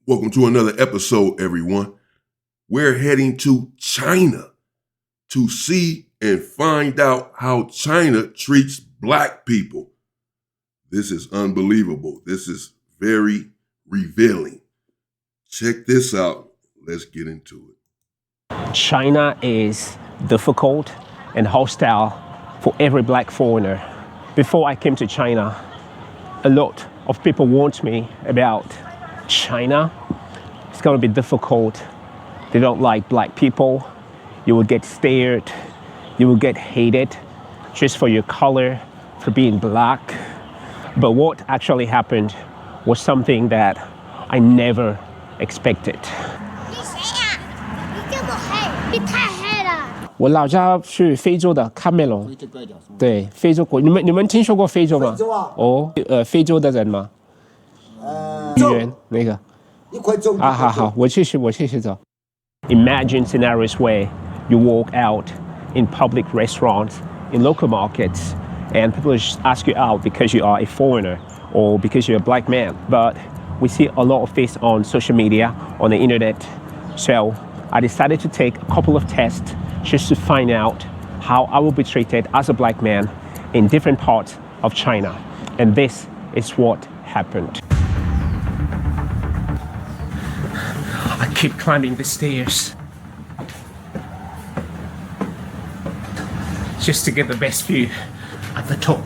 Welcome to another episode, everyone. We're heading to China to see and find out how China treats Black people. This is unbelievable. This is very revealing. Check this out. Let's get into it. China is difficult and hostile for every Black foreigner. Before I came to China, a lot of people warned me about China. It's going to be difficult. They don't like Black people. You will get stared. You will get hated just for your color, for being Black. But what actually happened was something that I never expected. 你谁呀？你这么黑，你太黑了。我老家是非洲的喀麦隆，对，非洲国，你们听说过非洲吗？非洲啊哦，非洲的人吗？语言那个一块钟啊，好，我继续走。Imagine scenarios where you walk out in public restaurants, in local markets, and people just ask you out because you are a foreigner or because you're a Black man. But we see a lot of this on social media, on the internet. So I decided to take a couple of tests just to find out how I will be treated as a Black man in different parts of China. And this is what happened. I keep climbing the stairs just to get the best view at the top.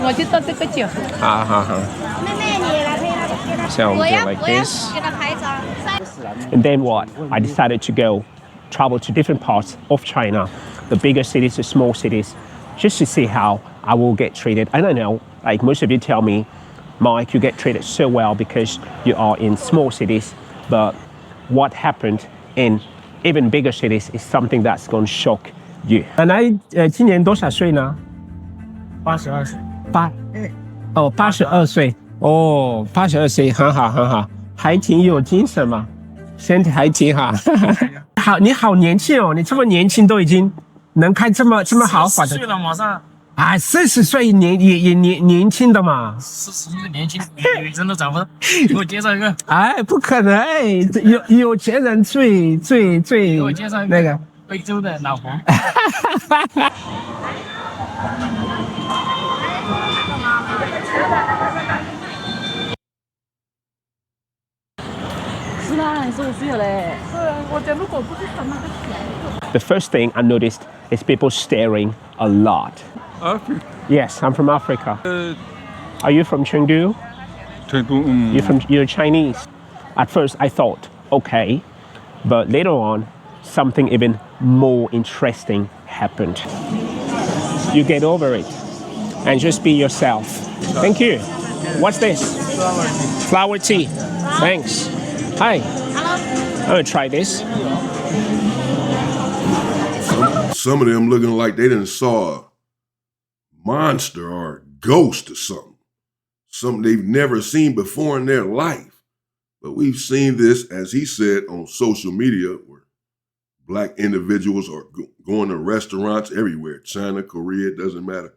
我就到这个角。妹妹，你来陪他。 So 我 do 要 like 我要 this. 给他拍照。 And then what? I decided to travel to different parts of China, the bigger cities, the small cities, just to see how I will get treated. I don't know, like most of you tell me, Mike, you get treated so well because you are in small cities, but what happened in even bigger cities is something that's going to shock you. 奶奶今年多少岁呢82岁。 82岁哦，82岁，很好，还挺有精神嘛，身体还挺好。好，你好年轻哦，你这么年轻都已经能开这么豪华的。40岁了，马上。啊，40岁年轻的嘛。40岁年轻，女生都找不到。给我介绍一个。哎，不可能，哎，有钱人最给我介绍一个那个非洲的老婆。The first thing I noticed is people staring a lot. Africa. Yes, I'm from Africa. Are you from Chengdu? You're Chinese. At first I thought, okay, but later on, something even more interesting happened. You get over it and just be yourself. Thank you. What's this? Flower tea. Thanks. Hi. I'm gonna try this. Some of them looking like they done saw a monster or a ghost or something they've never seen before in their life. But we've seen this, as he said, on social media where Black individuals are going to restaurants everywhere, China, Korea, it doesn't matter,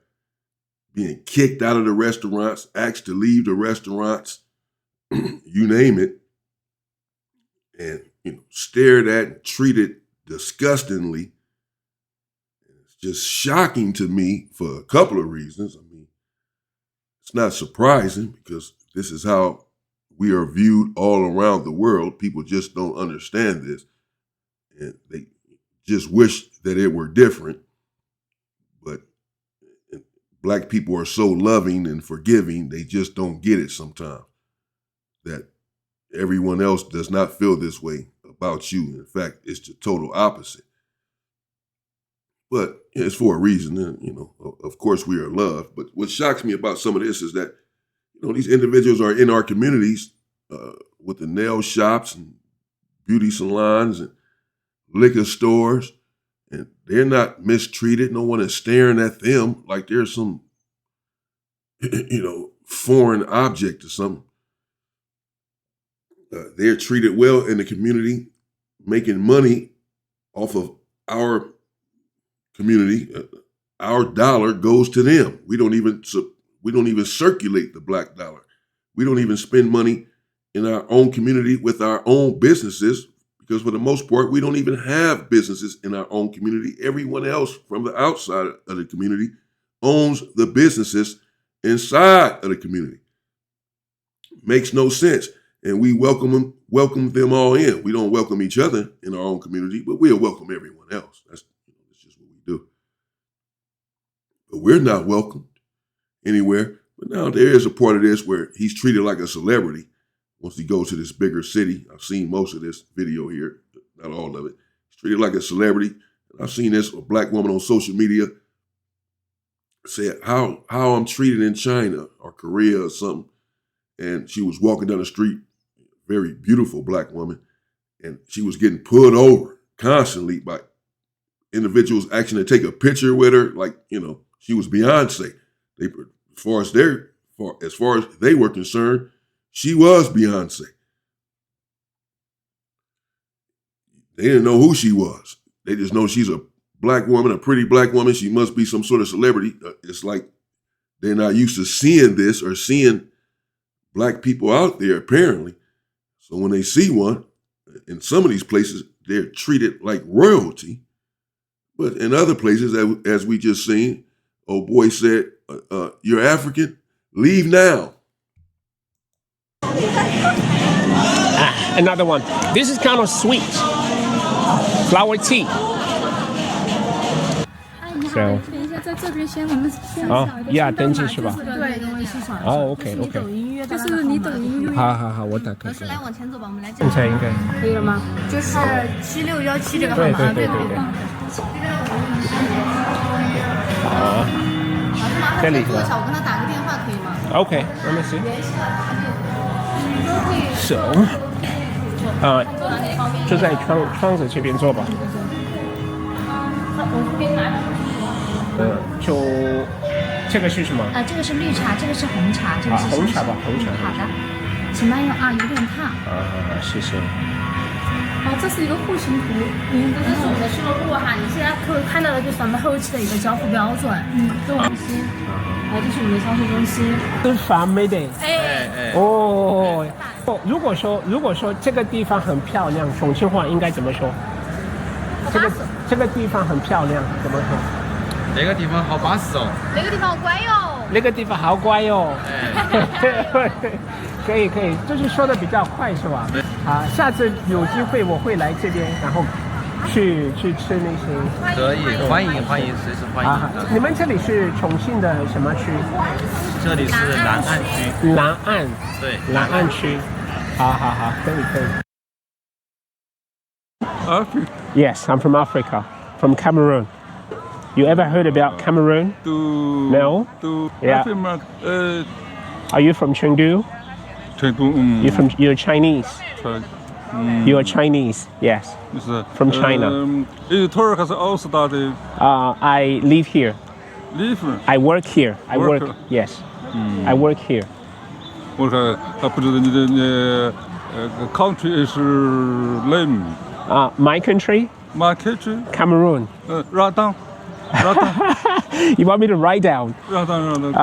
being kicked out of the restaurants, asked to leave the restaurants, you name it, and stared at and treated disgustingly. It's just shocking to me for a couple of reasons. I mean, it's not surprising because this is how we are viewed all around the world. People just don't understand this. And they just wish that it were different. But Black people are so loving and forgiving, they just don't get it sometimes. That everyone else does not feel this way about you. In fact, it's the total opposite. But it's for a reason, and of course we are loved. But what shocks me about some of this is that, these individuals are in our communities with the nail shops and beauty salons and liquor stores, and they're not mistreated. No one is staring at them like they're some, foreign object or something. They're treated well in the community, making money off of our community, our dollar goes to them. We don't even circulate the black dollar. We don't even spend money in our own community with our own businesses because for the most part, we don't even have businesses in our own community. Everyone else from the outside of the community owns the businesses inside of the community. Makes no sense. And we welcome them all in. We don't welcome each other in our own community, but we'll welcome everyone else. That's just what we do. But we're not welcomed anywhere. But now there is a part of this where he's treated like a celebrity once he goes to this bigger city. I've seen most of this video here, not all of it. He's treated like a celebrity. And I've seen this, a black woman on social media said how I'm treated in China or Korea or something. And she was walking down the street, very beautiful black woman, and she was getting pulled over constantly by individuals asking to take a picture with her, like, she was Beyonce. As far as they were concerned, she was Beyonce. They didn't know who she was. They just know she's a black woman, a pretty black woman. She must be some sort of celebrity. It's like they're not used to seeing this or seeing black people out there, apparently. So when they see one, in some of these places, they're treated like royalty. But in other places, as we just seen, old boy said, you're African, leave now. Another one. This is kind of sweet. Flower tea. So, 在这边先我们先要登记是吧？对，因为欣赏。哦 ，OK， 就是你抖音。好，我打开。老师来往前走吧，我们来讲。现在应该可以了吗？就是7617这个号码。对。好，这里是吧？我跟他打个电话可以吗 ？OK， let me see。So， 就在窗子这边坐吧。就这个是什么？这个是绿茶，这个是红茶，这个是红茶吧，红茶。好的，请慢用啊，有点烫。谢谢。这是一个户型图，这是我们的俱乐部哈，你现在可以看到的就是咱们后期的一个交付标准，中心，这是我们的销售中心。是farm made。哦，如果说这个地方很漂亮，重庆话应该怎么说？这个地方很漂亮，怎么说？那个地方好巴适哦。那个地方好乖哟。那个地方好乖哟。可以，就是说的比较快是吧？下次有机会我会来这边，然后去吃那些。可以，欢迎，随时欢迎。你们这里是重庆的什么区？这里是南岸区。南岸。对。南岸区。好，可以。Africa. Yes, I'm from Africa, from Cameroon. You ever heard about Cameroon? No? Yeah. Are you from Chengdu? Chengdu. You're Chinese. You're Chinese, yes. From China. You told us all study. I live here. Live? I work here. Yes. I work here. 我看他不知道你的country is name. My country? My country? Cameroon. Write down. You want me to write down? Write down.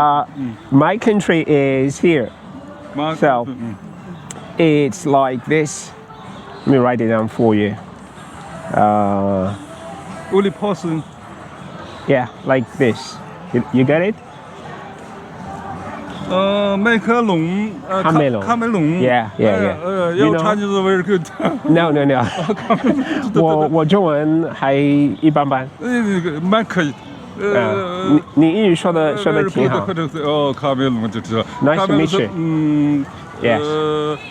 My country is here. So, it's like this. Let me write it down for you. Only person. Yeah, like this. You get it? 麦克龙。卡梅隆。Yeah. Your Chinese is very good. No. 我中文还一般般。蛮可以。你英语说的挺好。卡梅隆就知道。Nice to meet you. Yes.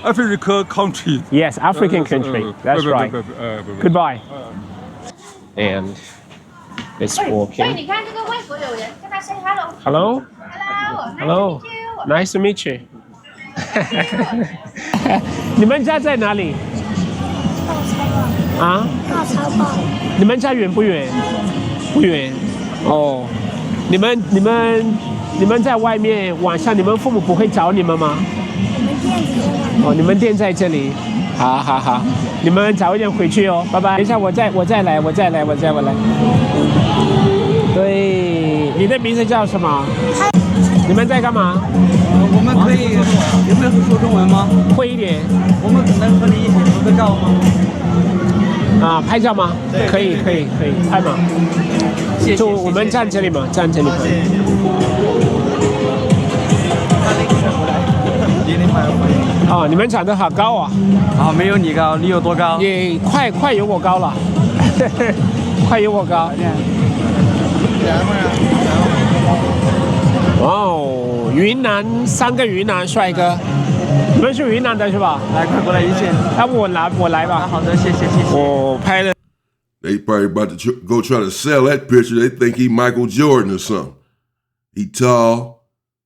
African country. Yes, African country. That's right. Goodbye. And it's walking. 你看这个外国友人，跟他 say hello. Hello. Nice to meet you. 你们家在哪里？大超棒。你们家远不远？不远。哦，你们在外面晚上，你们父母不会找你们吗？我们店在这里。哦，你们店在这里。好好好，你们早一点回去哦，拜拜。等一下我再来。对，你的名字叫什么？你们在干嘛？我们可以有没有说中文吗？会一点。我们可能和你一起合个照吗？啊，拍照吗？可以，拍嘛。谢谢。就我们站这里嘛，站这里。哦，你们长得好高啊！啊，没有你高，你有多高？也快有我高了，快有我高。哦，云南3个云南帅哥，你们是云南的是吧？来，快过来一起。那我来吧。好的，谢谢。我拍了。 They probably about to go try to sell that picture. They think he Michael Jordan or something. He tall.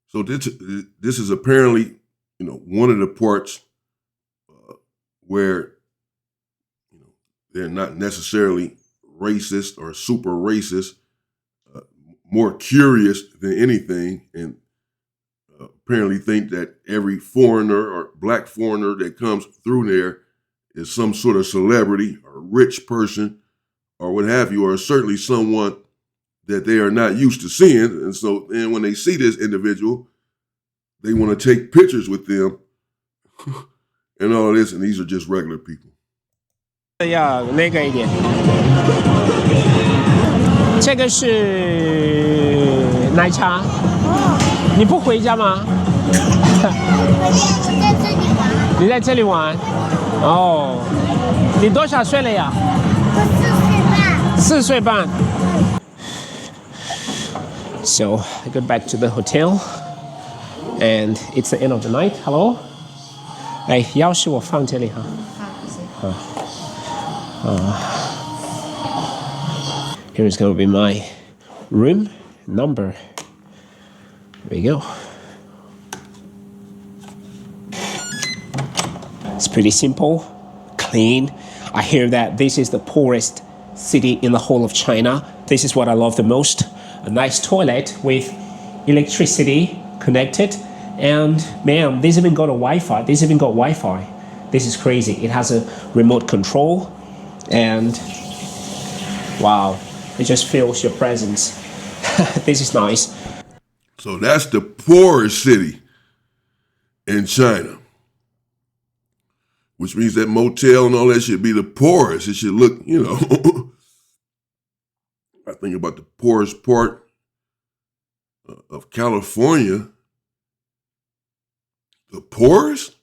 So this is apparently, one of the parts where they're not necessarily racist or super racist, more curious than anything, and apparently think that every foreigner or black foreigner that comes through there is some sort of celebrity or rich person or what have you, or certainly someone that they are not used to seeing. And so then when they see this individual, they want to take pictures with them and all of this, and these are just regular people. 要那个一点，这个是奶茶。你不回家吗？你在这里玩。哦，你多少岁了呀？4岁半。So I go back to the hotel, and it's the end of the night. Hello. 哎，钥匙我放这里哈。Here is going to be my room number. There we go. It's pretty simple, clean. I hear that this is the poorest city in the whole of China. This is what I love the most. A nice toilet with electricity connected. And man, this even got a Wi-Fi. This even got Wi-Fi. This is crazy. It has a remote control. And wow, it just feels your presence. This is nice. So that's the poorest city in China, which means that motel and all that should be the poorest. It should look, I think about the poorest part of California. The poorest?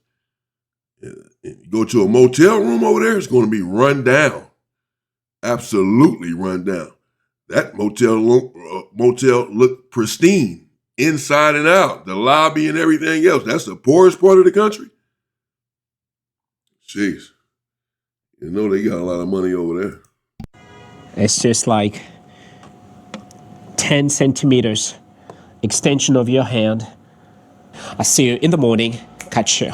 You go to a motel room over there, it's going to be run down. Absolutely run down. That motel looked pristine, inside and out, the lobby and everything else. That's the poorest part of the country. Jeez. They got a lot of money over there. It's just like 10 centimeters extension of your hand. I'll see you in the morning. Catch you.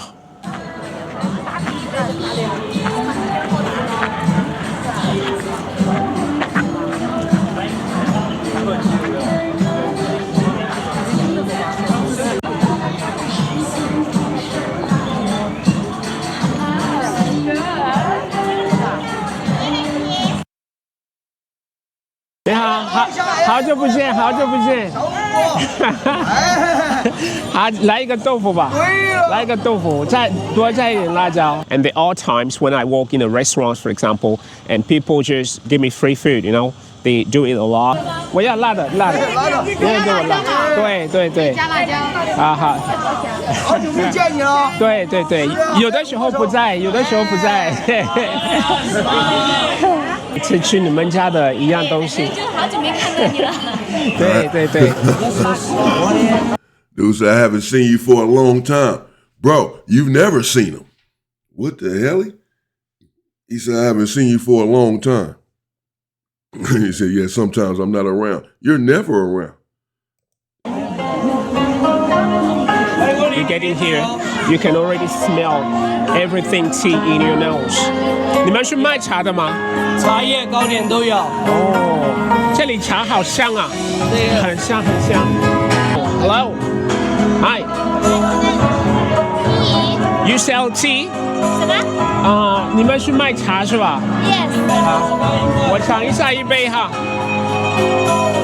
你好，好久不见，好来一个豆腐吧，来一个豆腐，多加一点辣椒。And there are times when I walk in a restaurant, for example, and people just give me free food, they do it a lot. 我要辣的，别人给我辣，对。加辣椒。好。好久没见你了。对，有的时候不在。是去你们家的一样东西。就好久没看到你了。对。Dude said, I haven't seen you for a long time. Bro, you've never seen him. What the hell? He said, I haven't seen you for a long time. He said, yeah, sometimes I'm not around. You're never around. You get in here, you can already smell everything tea in your nose. 你们是卖茶的吗？茶叶、糕点都有。哦，这里茶好香啊，很香。Hello, hi. You sell tea？ 什么你们是卖茶是吧？ ？Yes。我尝一下一杯哈。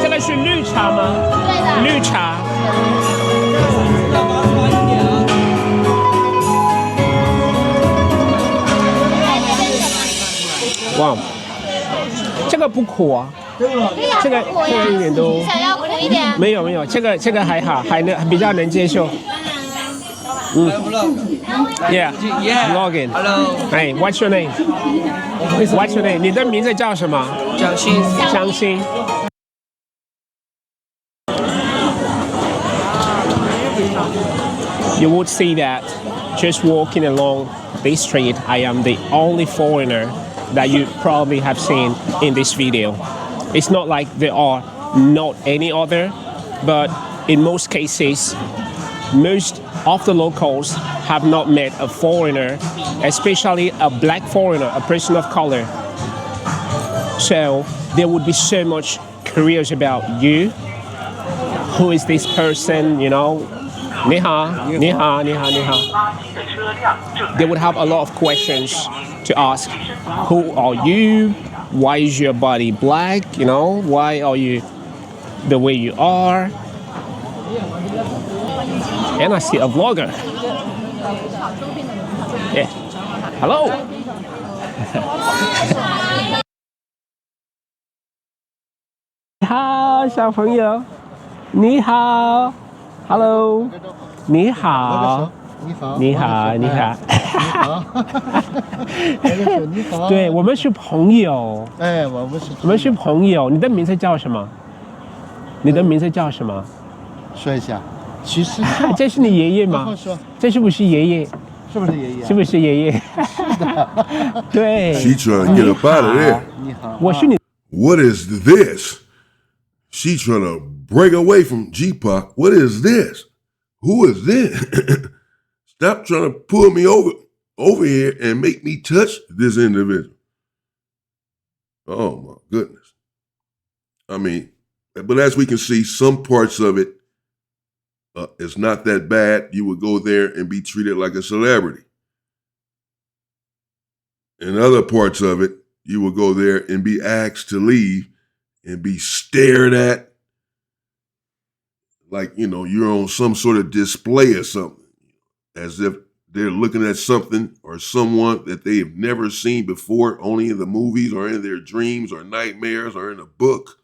这个是绿茶吗？对的。绿茶。哇，这个不苦啊。这个一点都想要苦一点。没有，这个还好，比较能接受。Yeah, vlogging. Hello. Hey, what's your name? What's your name? 你的名字叫什么？江心。江心。You would see that just walking along this street, I am the only foreigner that you probably have seen in this video. It's not like there are not any other, but in most cases, most of the locals have not met a foreigner, especially a black foreigner, a person of color. So they would be so much curious about you. Who is this person, you know? 你好，你好，你好，你好。They would have a lot of questions to ask. Who are you? Why is your body black? You know, why are you the way you are? And I see a vlogger. Yeah. Hello. 你好，小朋友。你好。Hello。你好。你好，你好。你好。对，我们是朋友。哎，我们是朋友。你的名字叫什么？你的名字叫什么？说一下。其实这是你爷爷吗？这是不是爷爷？是不是爷爷？是不是爷爷？是的。对。 She trying to get up out of there. 你好。我是你。What is this? She trying to break away from G-Pac. What is this? Who is this? Stop trying to pull me over here and make me touch this individual. Oh my goodness. I mean, but as we can see, some parts of it, it's not that bad. You would go there and be treated like a celebrity. In other parts of it, you will go there and be asked to leave and be stared at like, you know, you're on some sort of display or something, as if they're looking at something or someone that they have never seen before, only in the movies or in their dreams or nightmares or in a book,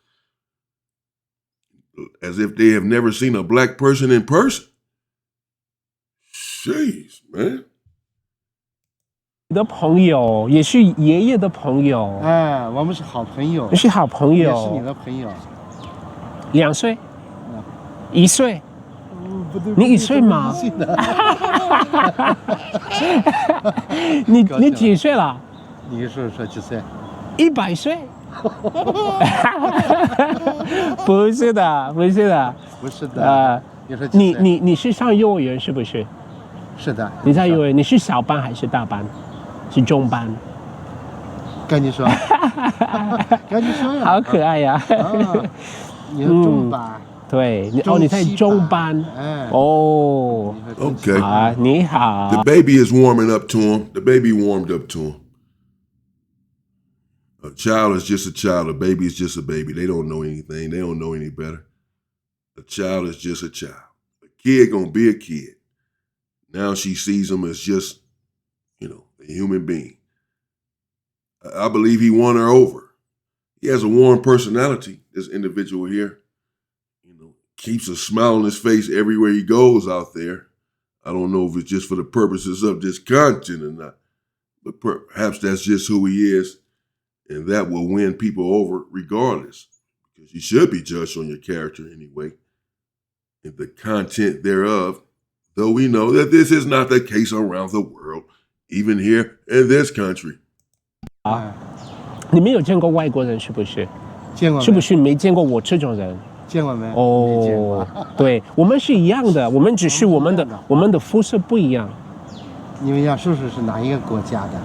as if they have never seen a black person in person. Jeez, man. 你的朋友也是爷爷的朋友。哎，我们是好朋友。是好朋友。也是你的朋友。2岁？1岁？你1岁吗？你几岁了？你说几岁？100岁？不是的，不是的，不是的。你是上幼儿园是不是？是的。你在幼儿园，你是小班还是大班？是中班？跟你说，跟你说呀。好可爱呀！你是中班。对，你在中班。哦。Okay. 啊，你好。 The baby is warming up to him. The baby warmed up to him. A child is just a child. A baby is just a baby. They don't know anything. They don't know any better. A child is just a child. A kid gonna be a kid. Now she sees him as just, you know, a human being. I believe he won her over. He has a warm personality, this individual here. You know, keeps a smile on his face everywhere he goes out there. I don't know if it's just for the purposes of this content or not, but perhaps that's just who he is. And that will win people over regardless, because you should be judged on your character anyway, and the content thereof, though we know that this is not the case around the world, even here in this country. 你们有见过外国人是不是？见过。是不是没见过我这种人？见过没？哦，没见过。对，我们是一样的，我们只是我们的肤色不一样。你们家叔叔是哪一个国家的？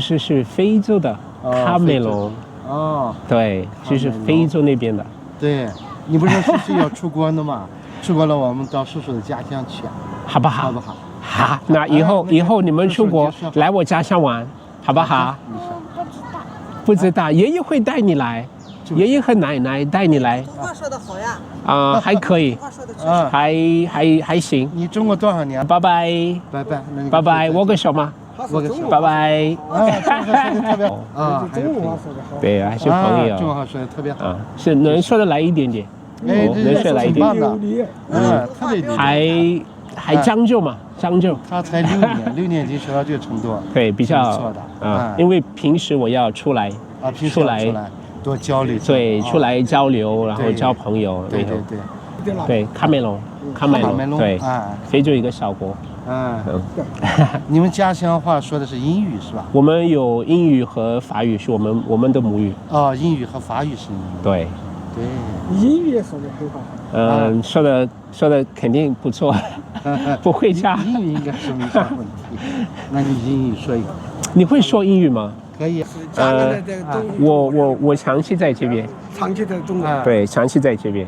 是非洲的。 卡梅隆哦，对，就是非洲那边的。对，你不是叔叔要出国的吗？出国了，我们到叔叔的家乡去，好不好？好不好？好，那以后你们出国来我家乡玩，好不好？不知道，爷爷会带你来，爷爷和奶奶带你来。话说得好呀。还可以，话说得真还行。你中国多少年？拜拜，拜拜，拜拜，握个手吗？握个手。拜拜。特别啊，中文话说得好。对，还是朋友。中文话说的特别好。是能说得来一点点。哎，能说得来一点点。特别流利。还将就嘛，将就。他才6年级学到这个程度。对，比较不错的。因为平时我要出来。平时出来多交流。对，出来交流，然后交朋友。对。对，喀麦隆，对，非洲一个小国。你们家乡话说的是英语是吧？我们有英语和法语是我们的母语。英语和法语是英语。对。英语也说得很好。说的肯定不错，不会差。英语应该是没啥问题。那你英语说一个。你会说英语吗？可以。我长期在这边。长期在中国。对，长期在这边。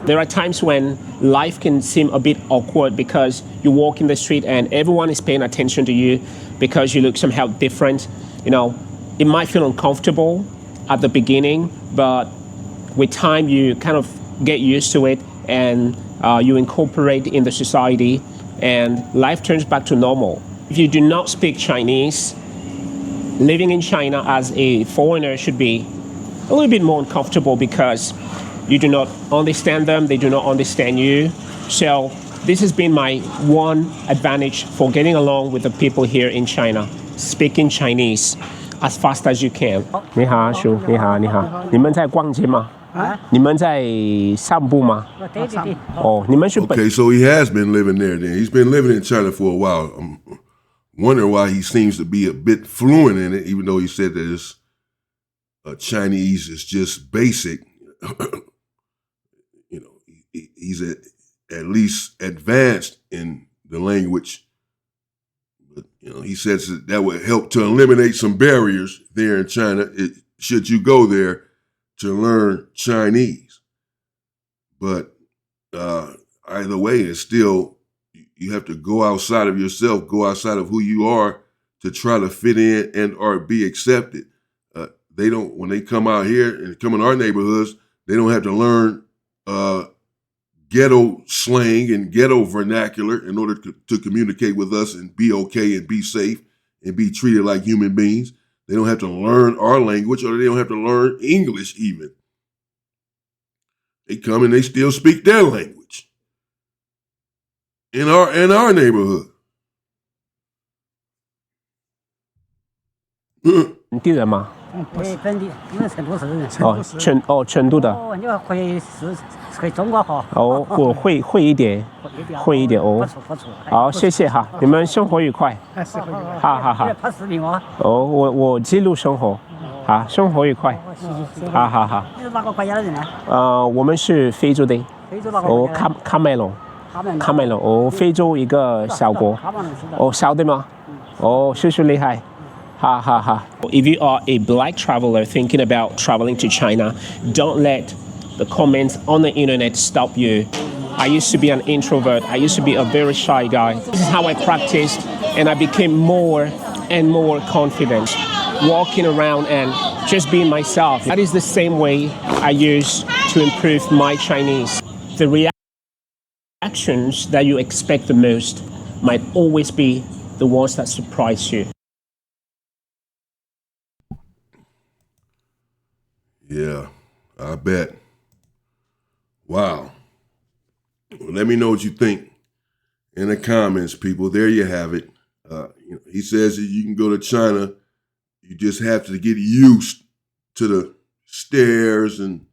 There are times when life can seem a bit awkward because you walk in the street and everyone is paying attention to you because you look somehow different. You know, it might feel uncomfortable at the beginning, but with time you kind of get used to it and you incorporate in the society and life turns back to normal. If you do not speak Chinese, living in China as a foreigner should be a little bit more uncomfortable because you do not understand them, they do not understand you. So this has been my one advantage for getting along with the people here in China, speaking Chinese as fast as you can. 你好，阿叔，你好，你好。你们在逛街吗？你们在散步吗？对。哦，你们是 Okay, so he has been living there then. He's been living in China for a while. I'm wondering why he seems to be a bit fluent in it, even though he said that his Chinese is just basic. You know, he's at least advanced in the language. But, you know, he says that would help to eliminate some barriers there in China should you go there to learn Chinese. But either way, it's still, you have to go outside of yourself, go outside of who you are to try to fit in and or be accepted. They don't, when they come out here and come in our neighborhoods, they don't have to learn ghetto slang and ghetto vernacular in order to communicate with us and be okay and be safe and be treated like human beings. They don't have to learn our language or they don't have to learn English even. They come and they still speak their language in our neighborhood. 本地人吗？对，本地，因为成都市人。成都的。哦，你会中国话。哦，我会一点哦。不错。好，谢谢哈，你们生活愉快。好。拍视频吗？哦，我记录生活。好，生活愉快。好。你是哪个国家的人呢？我们是非洲的。非洲哪个国家？喀麦隆。喀麦隆，哦，非洲一个小国。哦，晓得吗？哦，叔叔厉害。If you are a black traveler thinking about traveling to China, don't let the comments on the internet stop you. I used to be an introvert. I used to be a very shy guy. This is how I practiced, and I became more and more confident, walking around and just being myself. That is the same way I use to improve my Chinese. The reactions that you expect the most might always be the ones that surprise you. Yeah, I bet. Wow. Well, let me know what you think in the comments, people. There you have it. He says that you can go to China. You just have to get used to the stares and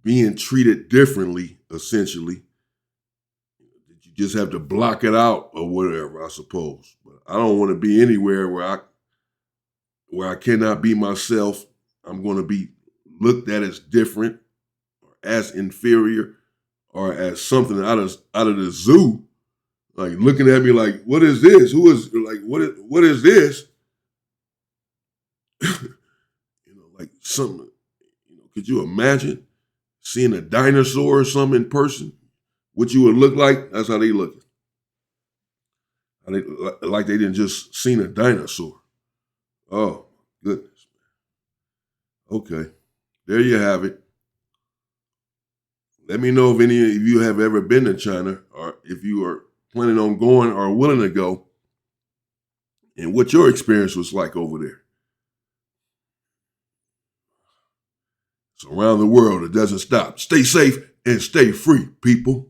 being treated differently, essentially. You just have to block it out or whatever, I suppose. But I don't want to be anywhere where I cannot be myself. I'm going to be looked at as different, or as inferior, or as something out of the zoo, like looking at me like, what is this? Who is like what is this? Like something. Could you imagine seeing a dinosaur or something in person? What you would look like? That's how they look. Like they didn't just seen a dinosaur. Oh, goodness. Okay. There you have it. Let me know if any of you have ever been to China or if you are planning on going or willing to go and what your experience was like over there. It's around the world. It doesn't stop. Stay safe and stay free, people.